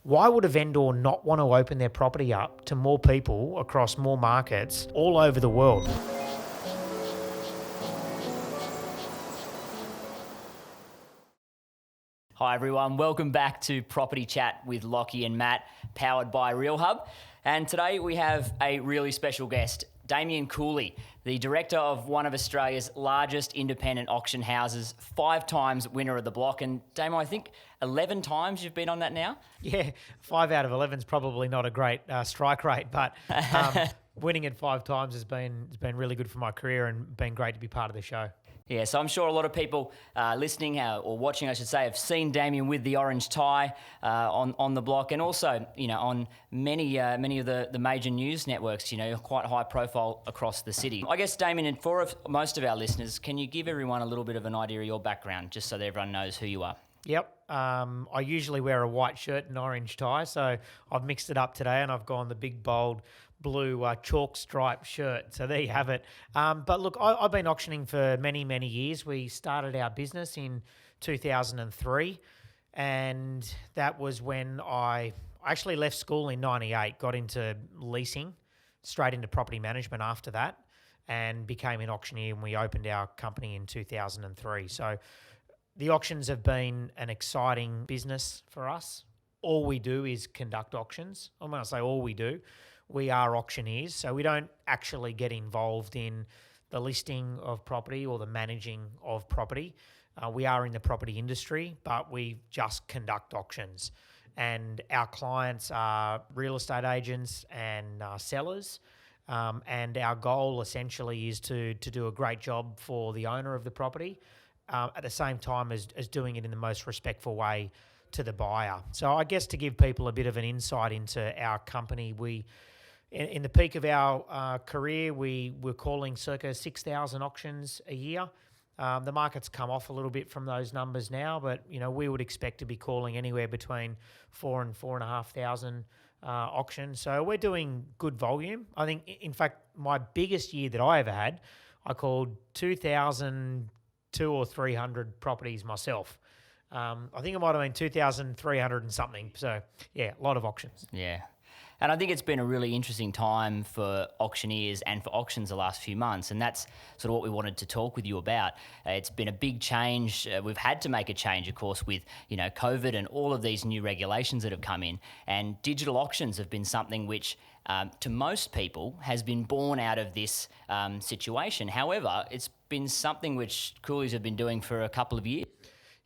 Why would a vendor not want to open their property up to more people across more markets all over the world? Hi everyone, welcome back to Property Chat with Lachy and Matt, powered by Real Hub. And today we have a really special guest, Damien Cooley, the director of one of Australia's largest independent auction houses, 5 times winner of the block. And Damo, I think 11 times you've been on that now? Yeah, 5 out of 11 is probably not a great strike rate, but winning it 5 times has been really good for my career and been great to be part of the show. Yeah, so I'm sure a lot of people listening or watching, I should say, have seen Damien with the orange tie on the block, and also, on many of the major news networks, quite high profile across the city. I guess, Damien, and for most of our listeners, can you give everyone a little bit of an idea of your background, just so that everyone knows who you are? Yep. I usually wear a white shirt and orange tie, so I've mixed it up today and I've gone the big, bold blue chalk stripe shirt. So there you have it. But look, I've been auctioning for many, many years. We started our business in 2003, and that was when I actually left school in 98, got into leasing, straight into property management after that, and became an auctioneer, and we opened our company in 2003. So the auctions have been an exciting business for us. All we do is conduct auctions. And when I say all we do, we are auctioneers, so we don't actually get involved in the listing of property or the managing of property. We are in the property industry, but we just conduct auctions. And our clients are real estate agents and sellers. And our goal essentially is to do a great job for the owner of the property, at the same time as doing it in the most respectful way to the buyer. So I guess to give people a bit of an insight into our company, in the peak of our career, we were calling circa 6,000 auctions a year. The market's come off a little bit from those numbers now, but we would expect to be calling anywhere between 4,000 and 4,500 auctions. So we're doing good volume. I think, in fact, my biggest year that I ever had, I called 2,200 or 300 properties myself. I think it might have been 2,300 and something. So, yeah, a lot of auctions. Yeah. And I think it's been a really interesting time for auctioneers and for auctions the last few months, and that's sort of what we wanted to talk with you about. It's been a big change. We've had to make a change, of course, with COVID and all of these new regulations that have come in. And digital auctions have been something which, to most people, has been born out of this situation. However, it's been something which Coolies have been doing for a couple of years.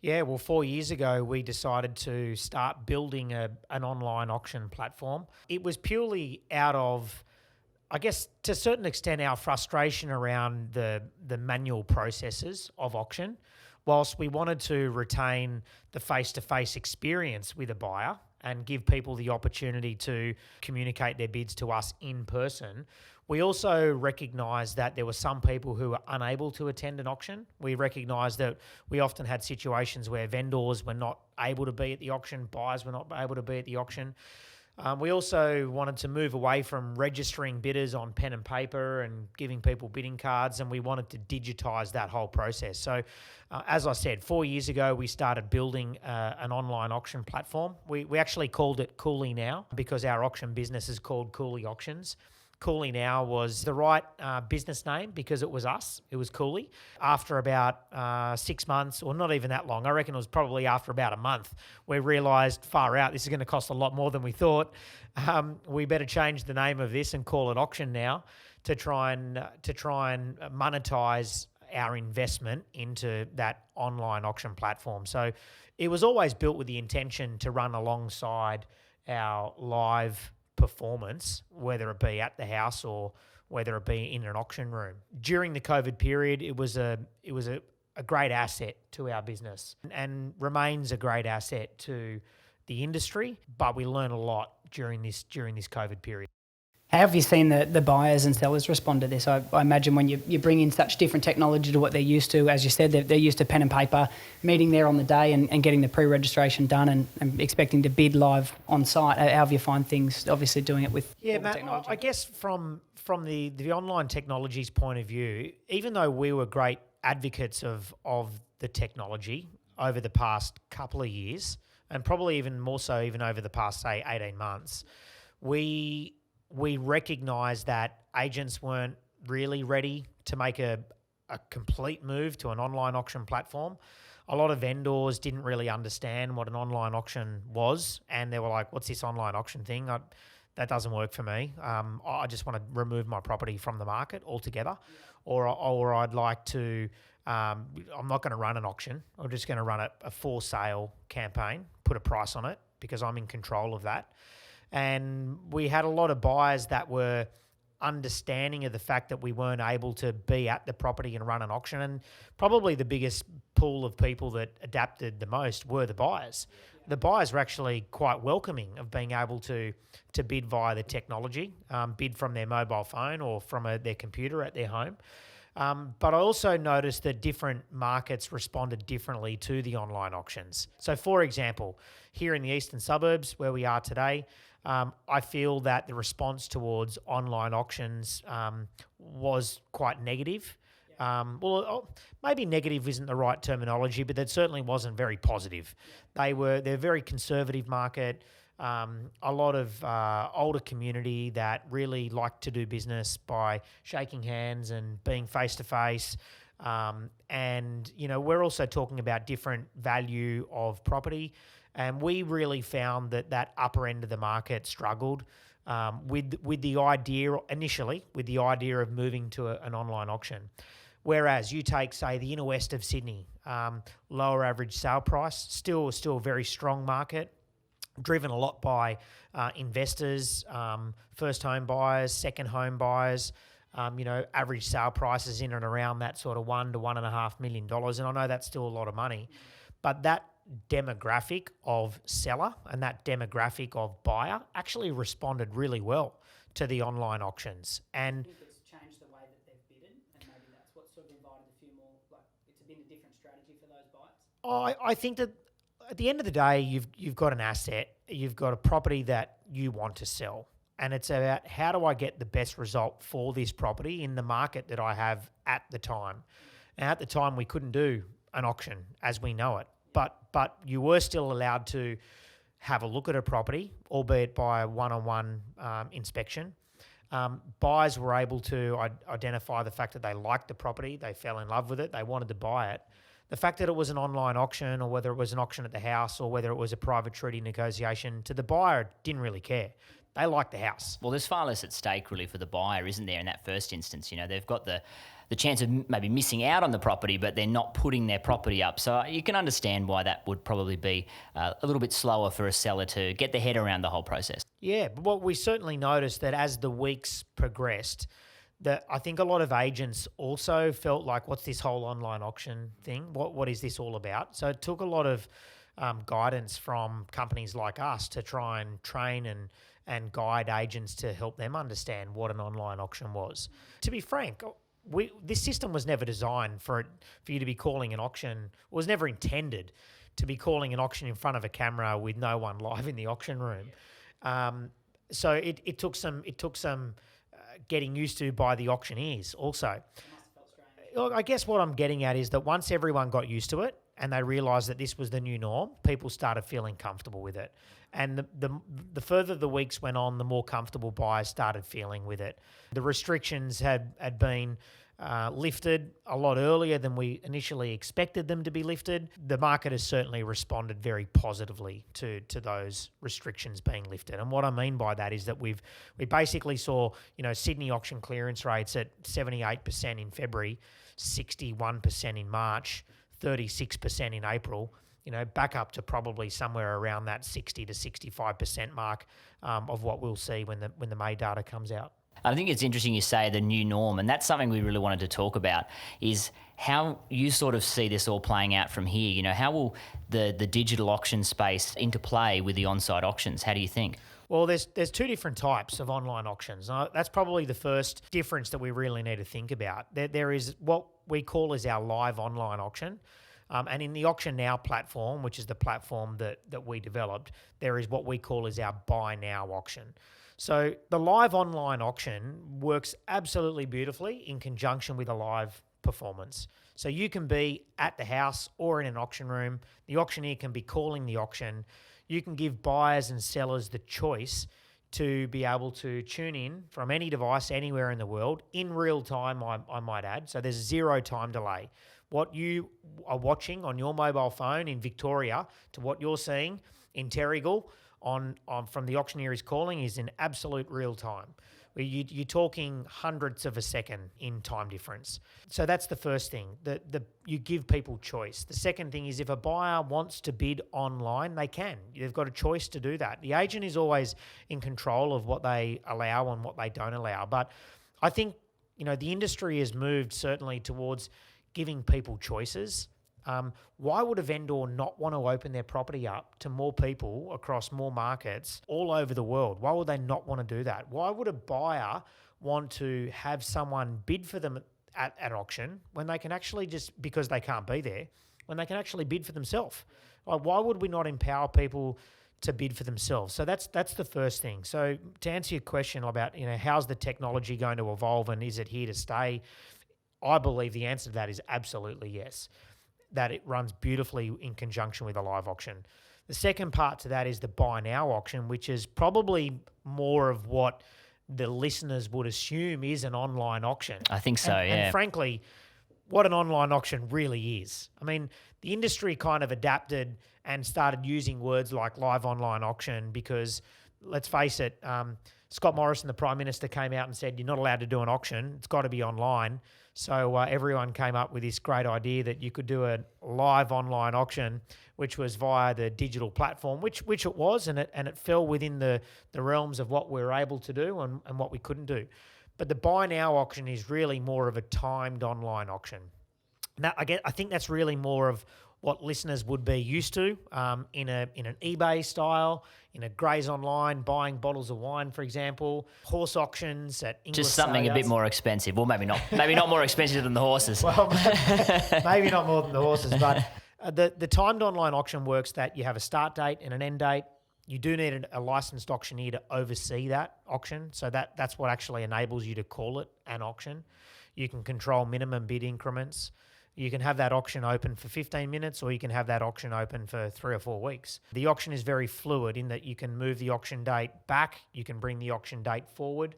Yeah, well, 4 years ago, we decided to start building an online auction platform. It was purely out of, I guess, to a certain extent, our frustration around the manual processes of auction. Whilst we wanted to retain the face-to-face experience with a buyer and give people the opportunity to communicate their bids to us in person, we also recognised that there were some people who were unable to attend an auction. We recognised that we often had situations where vendors were not able to be at the auction, buyers were not able to be at the auction. We also wanted to move away from registering bidders on pen and paper and giving people bidding cards, and we wanted to digitise that whole process. So, as I said, 4 years ago, we started building an online auction platform. We actually called it Cooley Now because our auction business is called Cooley Auctions. Cooley Now was the right business name because it was us. It was Cooley. After about 6 months, or not even that long, I reckon it was probably after about a month, we realised, far out, this is going to cost a lot more than we thought. We better change the name of this and call it AuctionNow to try and monetize our investment into that online auction platform. So it was always built with the intention to run alongside our live performance, whether it be at the house or whether it be in an auction room. During the COVID period, it was a great asset to our business and remains a great asset to the industry, but we learned a lot during this COVID period. How have you seen the buyers and sellers respond to this? I imagine when you bring in such different technology to what they're used to, as you said, they're used to pen and paper, meeting there on the day and getting the pre-registration done and expecting to bid live on site. How have you find things, obviously doing it with all the Matt, technology? I guess from the online technology's point of view, even though we were great advocates of the technology over the past couple of years, and probably even more so even over the past, say, 18 months, we recognised that agents weren't really ready to make a complete move to an online auction platform. A lot of vendors didn't really understand what an online auction was, and they were like, what's this online auction thing? That doesn't work for me. I just want to remove my property from the market altogether, or I'd like to, I'm not going to run an auction. I'm just going to run a for sale campaign, put a price on it because I'm in control of that. And we had a lot of buyers that were understanding of the fact that we weren't able to be at the property and run an auction. And probably the biggest pool of people that adapted the most were the buyers. The buyers were actually quite welcoming of being able to bid via the technology, bid from their mobile phone or from their computer at their home. But I also noticed that different markets responded differently to the online auctions. So, for example, here in the eastern suburbs where we are today, I feel that the response towards online auctions was quite negative. Maybe negative isn't the right terminology, but that certainly wasn't very positive. They're a very conservative market. A lot of older community that really like to do business by shaking hands and being face to face. And we're also talking about different value of property. And we really found that upper end of the market struggled with the idea of moving to an online auction. Whereas you take, say, the inner west of Sydney, lower average sale price, still a very strong market, driven a lot by investors, first home buyers, second home buyers. Average sale prices in and around that sort of $1 to $1.5 million. And I know that's still a lot of money, but that demographic of seller and that demographic of buyer actually responded really well to the online auctions. And I think it's changed the way that they've bidden, and maybe that's what sort of invited a few more, like it's been a different strategy for those buyers. I think that at the end of the day, you've got an asset, you've got a property that you want to sell. And it's about how do I get the best result for this property in the market that I have at the time. And at the time, we couldn't do an auction as we know it. But you were still allowed to have a look at a property, albeit by a one-on-one inspection. Buyers were able to identify the fact that they liked the property, they fell in love with it, they wanted to buy it. The fact that it was an online auction or whether it was an auction at the house or whether it was a private treaty negotiation, to the buyer, didn't really care. They liked the house. Well, there's far less at stake really for the buyer, isn't there, in that first instance? They've got the chance of maybe missing out on the property, but they're not putting their property up. So you can understand why that would probably be a little bit slower for a seller to get their head around the whole process. Yeah, but what we certainly noticed that as the weeks progressed, that I think a lot of agents also felt like, what's this whole online auction thing? What is this all about? So it took a lot of guidance from companies like us to try and train and guide agents to help them understand what an online auction was. To be frank, this system was never designed for you to be calling an auction. It was never intended to be calling an auction in front of a camera with no one live in the auction room. So it took some getting used to by the auctioneers also. I guess what I'm getting at is that once everyone got used to it and they realised that this was the new norm, people started feeling comfortable with it. And the further the weeks went on, the more comfortable buyers started feeling with it. The restrictions had been lifted a lot earlier than we initially expected them to be lifted. The market has certainly responded very positively to those restrictions being lifted. And what I mean by that is that we basically saw Sydney auction clearance rates at 78% in February, 61% in March, 36% in April. Back up to probably somewhere around that 60 to 65% mark of what we'll see when the May data comes out. I think it's interesting you say the new norm, and that's something we really wanted to talk about, is how you sort of see this all playing out from here. How will the digital auction space interplay with the on-site auctions? How do you think? Well, there's two different types of online auctions. That's probably the first difference that we really need to think about. There is what we call as our live online auction. And in the AuctionNow platform, which is the platform that we developed, there is what we call as our Buy Now auction. So the live online auction works absolutely beautifully in conjunction with a live performance. So you can be at the house or in an auction room. The auctioneer can be calling the auction. You can give buyers and sellers the choice to be able to tune in from any device anywhere in the world in real time, I might add. So there's 0 time delay. What you are watching on your mobile phone in Victoria to what you're seeing in Terrigal from the auctioneer is calling is in absolute real time. You're talking hundredths of a second in time difference. So that's the first thing. You give people choice. The second thing is if a buyer wants to bid online, they can. They've got a choice to do that. The agent is always in control of what they allow and what they don't allow. But I think, the industry has moved certainly towards giving people choices. Why would a vendor not want to open their property up to more people across more markets all over the world? Why would they not want to do that? Why would a buyer want to have someone bid for them at auction when they can actually just, because they can't be there, when they can actually bid for themselves? Why would we not empower people to bid for themselves? So that's the first thing. So to answer your question about, how's the technology going to evolve and is it here to stay? I believe the answer to that is absolutely yes, that it runs beautifully in conjunction with a live auction. The second part to that is the buy now auction, which is probably more of what the listeners would assume is an online auction. I think so, yeah. And frankly, what an online auction really is. I mean, the industry kind of adapted and started using words like live online auction because, let's face it, Scott Morrison, the Prime Minister, came out and said, you're not allowed to do an auction. It's got to be online. So everyone came up with this great idea that you could do a live online auction, which was via the digital platform, which it was, and it fell within the realms of what we were able to do and what we couldn't do. But the buy now auction is really more of a timed online auction. Now, I think that's really more of what listeners would be used to in an eBay style, in a Grays Online, buying bottles of wine, for example, horse auctions at English Just something a bit more expensive. Well, maybe not. Maybe not more expensive than the horses. Well, maybe not more than the horses, but the timed online auction works that you have a start date and an end date. You do need a licensed auctioneer to oversee that auction. So that's what actually enables you to call it an auction. You can control minimum bid increments. You can have that auction open for 15 minutes or you can have that auction open for 3 or 4 weeks. The auction is very fluid in that you can move the auction date back, you can bring the auction date forward,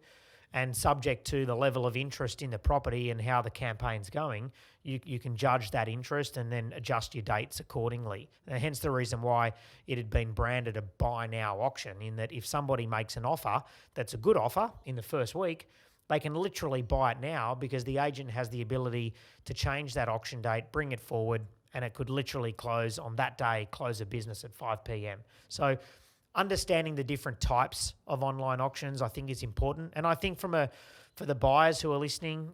and subject to the level of interest in the property and how the campaign's going, you can judge that interest and then adjust your dates accordingly. And hence the reason why it had been branded a buy now auction, in that if somebody makes an offer that's a good offer in the first week, they can literally buy it now because the agent has the ability to change that auction date, bring it forward, and it could literally close on that day, close of business at 5 p.m. So understanding the different types of online auctions, I think, is important. And I think for the buyers who are listening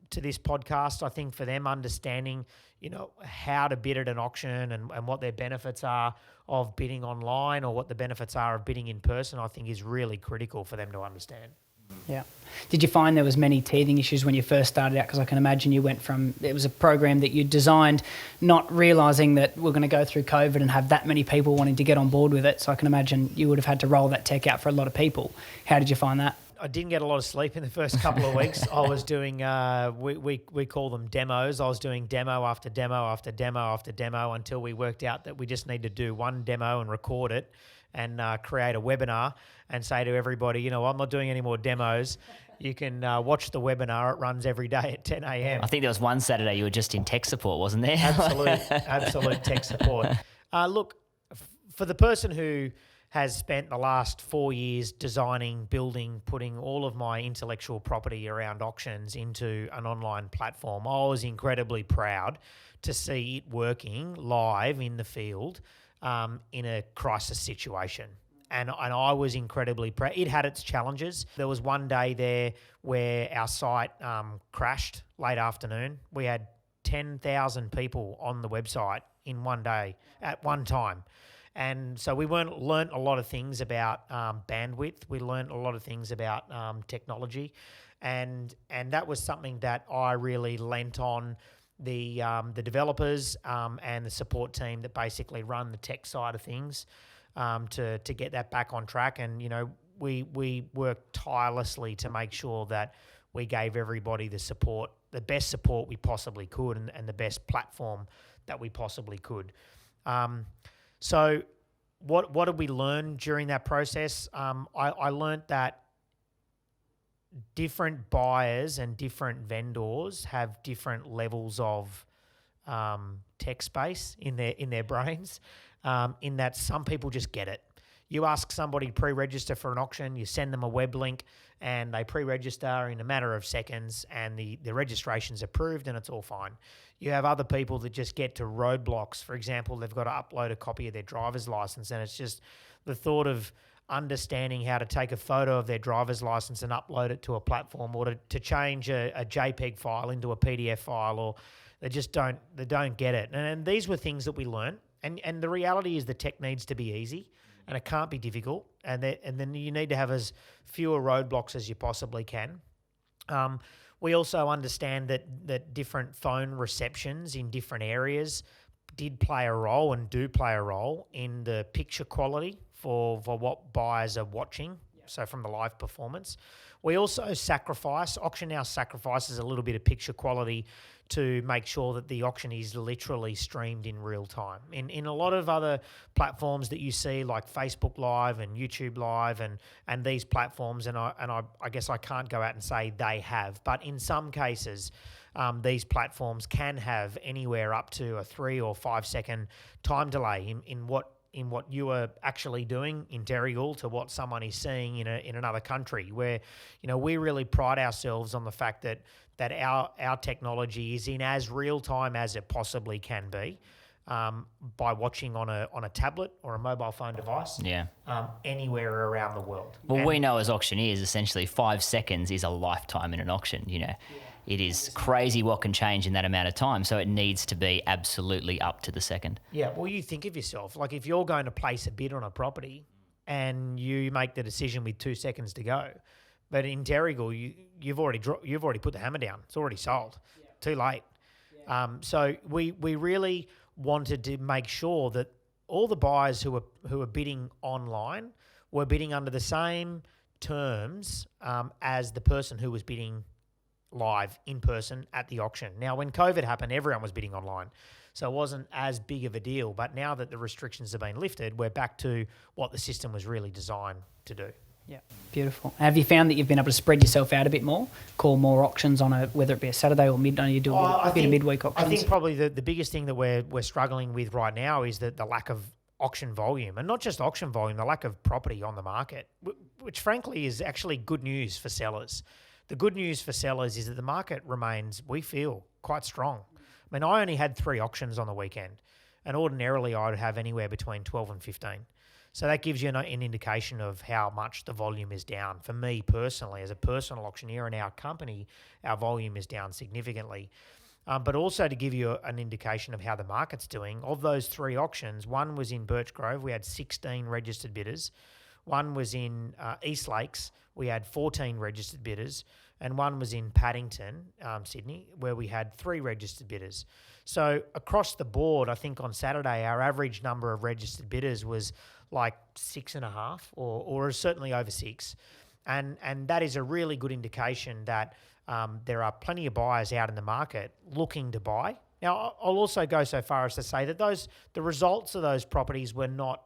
to this podcast, I think for them understanding, how to bid at an auction and what their benefits are of bidding online or what the benefits are of bidding in person, I think is really critical for them to understand. Yeah. Did you find there was many teething issues when you first started out? Because I can imagine you went from, it was a program that you designed, not realising that we're going to go through COVID and have that many people wanting to get on board with it. So I can imagine you would have had to roll that tech out for a lot of people. How did you find that? I didn't get a lot of sleep in the first couple of weeks. I was doing, we call them demos. I was doing demo after demo after demo after demo until we worked out that we just need to do one demo and record it and create a webinar and say to everybody, I'm not doing any more demos. You can watch the webinar. It runs every day at 10 a.m. I think there was one Saturday you were just in tech support, wasn't there? Absolute tech support. Look, for the person who has spent the last 4 years designing, building, putting all of my intellectual property around auctions into an online platform, I was incredibly proud to see it working live in the field in a crisis situation. And I was incredibly proud. It had its challenges. There was one day there where our site crashed late afternoon. We had 10,000 people on the website in one day at one time. And so we learnt a lot of things about bandwidth. We learnt a lot of things about technology. And that was something that I really lent on the developers and the support team that basically run the tech side of things to get that back on track. And, we worked tirelessly to make sure that we gave everybody the support the best support we possibly could and the best platform that we possibly could. So what did we learn during that process? I learned that different buyers and different vendors have different levels of tech space in their brains. In that some people just get it. You ask somebody to pre-register for an auction, you send them a web link, and they pre-register in a matter of seconds, and the registration's approved, and it's all fine. You have other people that just get to roadblocks. For example, they've got to upload a copy of their driver's license, and it's just the thought of understanding how to take a photo of their driver's license and upload it to a platform, or to change a JPEG file into a PDF file, or they don't get it. And these were things that we learned. And the reality is the tech needs to be easy, and it can't be difficult. And then you need to have as fewer roadblocks as you possibly can. We also understand that different phone receptions in different areas did play a role and do play a role in the picture quality for what buyers are watching. So from the live performance. We also AuctionNow sacrifices a little bit of picture quality to make sure that the auction is literally streamed in real time. In a lot of other platforms that you see, like Facebook Live and YouTube Live and these platforms, and I guess I can't go out and say they have, but in some cases, these platforms can have anywhere up to a 3 or 5 second time delay in what you are actually doing in Terrigal to what someone is seeing in another country, where we really pride ourselves on the fact that our technology is in as real time as it possibly can be, by watching on a tablet or a mobile phone device, anywhere around the world. Well, we know as auctioneers, essentially 5 seconds is a lifetime in an auction. It is crazy what can change in that amount of time. So it needs to be absolutely up to the second. Yeah, well, you think of yourself, like if you're going to place a bid on a property and you make the decision with 2 seconds to go, but in Terrigal, you've already put the hammer down. It's already sold. Yeah. Too late. Yeah. So we really wanted to make sure that all the buyers who are bidding online were bidding under the same terms as the person who was bidding live in person at the auction. Now, when COVID happened, everyone was bidding online, so it wasn't as big of a deal. But now that the restrictions have been lifted, we're back to what the system was really designed to do. Yeah, beautiful. Have you found that you've been able to spread yourself out a bit more, call more auctions on whether it be a Saturday or midnight? You do a bit of midweek auctions. I think probably the biggest thing that we're struggling with right now is the lack of auction volume, and not just auction volume, the lack of property on the market, which frankly is actually good news for sellers. The good news for sellers is that the market remains, we feel, quite strong. I mean, I only had 3 auctions on the weekend, and ordinarily I would have anywhere between 12 and 15. So that gives you an indication of how much the volume is down. For me personally, as a personal auctioneer in our company, our volume is down significantly. But also to give you an indication of how the market's doing, of those 3 auctions, one was in Birch Grove, we had 16 registered bidders. One was in East Lakes, we had 14 registered bidders. And one was in Paddington, Sydney, where we had 3 registered bidders. So across the board, I think on Saturday, our average number of registered bidders was like 6.5 or certainly over 6. And that is a really good indication that there are plenty of buyers out in the market looking to buy. Now, I'll also go so far as to say that the results of those properties were not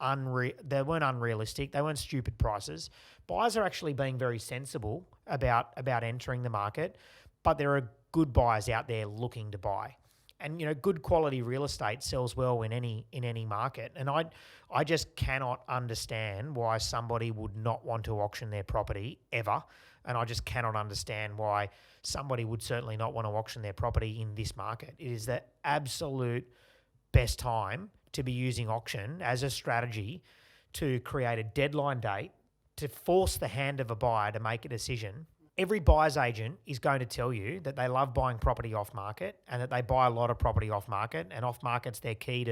they weren't unrealistic. They weren't stupid prices. Buyers are actually being very sensible about entering the market, but there are good buyers out there looking to buy. And good quality real estate sells well in any market. And I just cannot understand why somebody would not want to auction their property ever. And I just cannot understand why somebody would certainly not want to auction their property in this market. It is the absolute best time to be using auction as a strategy to create a deadline date, to force the hand of a buyer to make a decision. Every buyer's agent is going to tell you that they love buying property off market and that they buy a lot of property off market, and off market's their key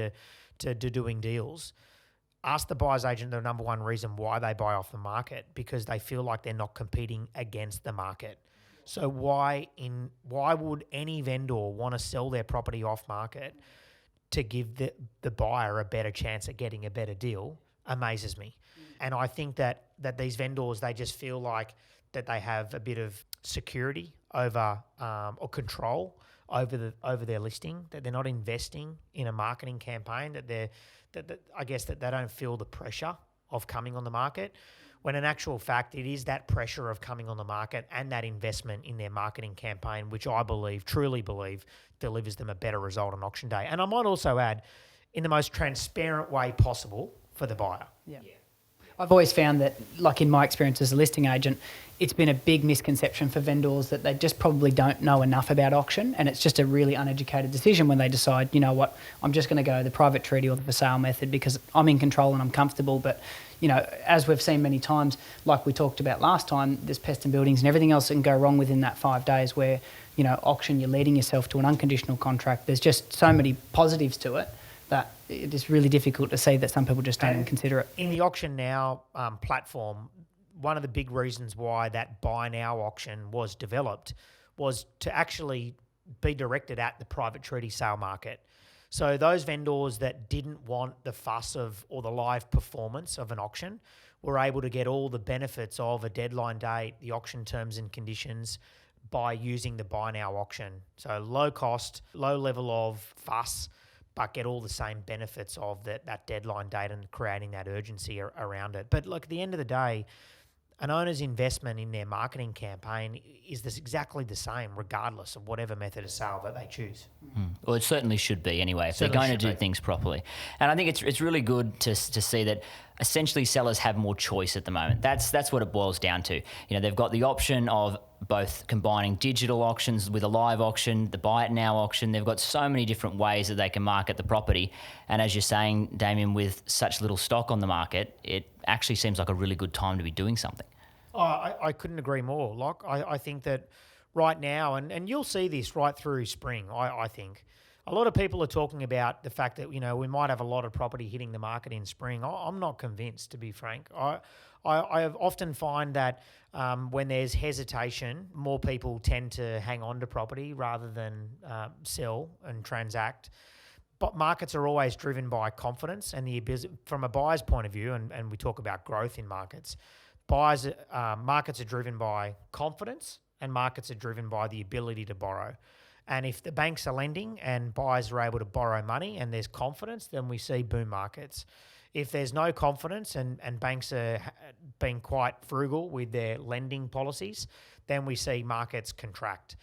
to doing deals. Ask the buyer's agent the number one reason why they buy off the market, because they feel like they're not competing against the market. So why would any vendor want to sell their property off market to give the buyer a better chance at getting a better deal? Amazes me. And I think that these vendors, they just feel like that they have a bit of security over or control over their listing, that they're not investing in a marketing campaign, that I guess that they don't feel the pressure of coming on the market, when in actual fact it is that pressure of coming on the market and that investment in their marketing campaign, which I truly believe, delivers them a better result on auction day. And I might also add, in the most transparent way possible for the buyer. Yeah. I've always found that, like in my experience as a listing agent, it's been a big misconception for vendors that they just probably don't know enough about auction, and it's just a really uneducated decision when they decide, you know what, I'm just going to go the private treaty or the for sale method because I'm in control and I'm comfortable. But, you know, as we've seen many times, like we talked about last time, there's pest and buildings and everything else that can go wrong within that 5 days where, you know, auction, you're leading yourself to an unconditional contract. There's just so many positives to it that it is really difficult to see that some people just don't even consider it. In the AuctionNow platform, one of the big reasons why that buy now auction was developed was to actually be directed at the private treaty sale market. So those vendors that didn't want the fuss of or the live performance of an auction were able to get all the benefits of a deadline date, the auction terms and conditions, by using the buy now auction. So low cost, low level of fuss, but get all the same benefits of that deadline date and creating that urgency around it. But look, at the end of the day, an owner's investment in their marketing campaign is exactly the same, regardless of whatever method of sale that they choose. Well, it certainly should be anyway, if they're going to do things properly. And I think it's really good to see that essentially sellers have more choice at the moment. That's what it boils down to. You know, they've got the option of both combining digital auctions with a live auction, the buy it now auction. They've got so many different ways that they can market the property. And as you're saying, Damien, with such little stock on the market, it actually seems like a really good time to be doing something. Oh, I couldn't agree more. Like, I think that right now, and you'll see this right through spring, I think, a lot of people are talking about the fact that, you know, we might have a lot of property hitting the market in spring. I'm not convinced, to be frank. I often find that when there's hesitation, more people tend to hang on to property rather than sell and transact. But markets are always driven by confidence and from a buyer's point of view, and we talk about growth in markets. Markets are driven by confidence, and markets are driven by the ability to borrow. And if the banks are lending and buyers are able to borrow money and there's confidence, then we see boom markets. If there's no confidence and banks are being quite frugal with their lending policies, then we see markets contract.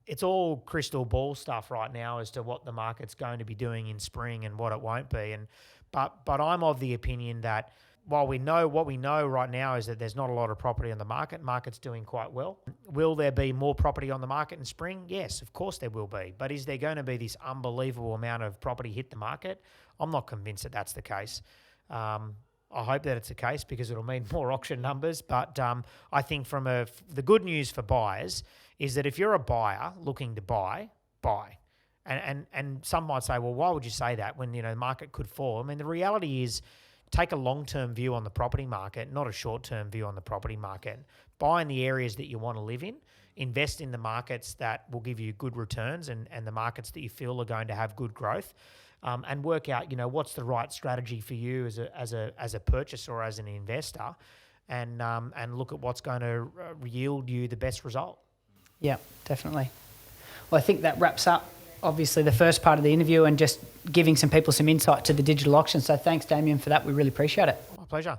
It's all crystal ball stuff right now as to what the market's going to be doing in spring and what it won't be. But I'm of the opinion that while we know what we know right now is that there's not a lot of property on the market, market's doing quite well. Will there be more property on the market in spring? Yes, of course there will be. But is there going to be this unbelievable amount of property hit the market? I'm not convinced that that's the case. I hope that it's the case because it'll mean more auction numbers. But I think the good news for buyers is that if you're a buyer looking to buy. And some might say, well, why would you say that when, you know, the market could fall? I mean, the reality is, take a long-term view on the property market, not a short-term view on the property market. Buy in the areas that you want to live in. Invest in the markets that will give you good returns and the markets that you feel are going to have good growth. And work out, you know, what's the right strategy for you as a purchaser or as an investor, and look at what's going to yield you the best result. Yeah, definitely. Well, I think that wraps up, obviously, the first part of the interview and just giving some people some insight to the digital auction. So thanks, Damien, for that. We really appreciate it. My pleasure.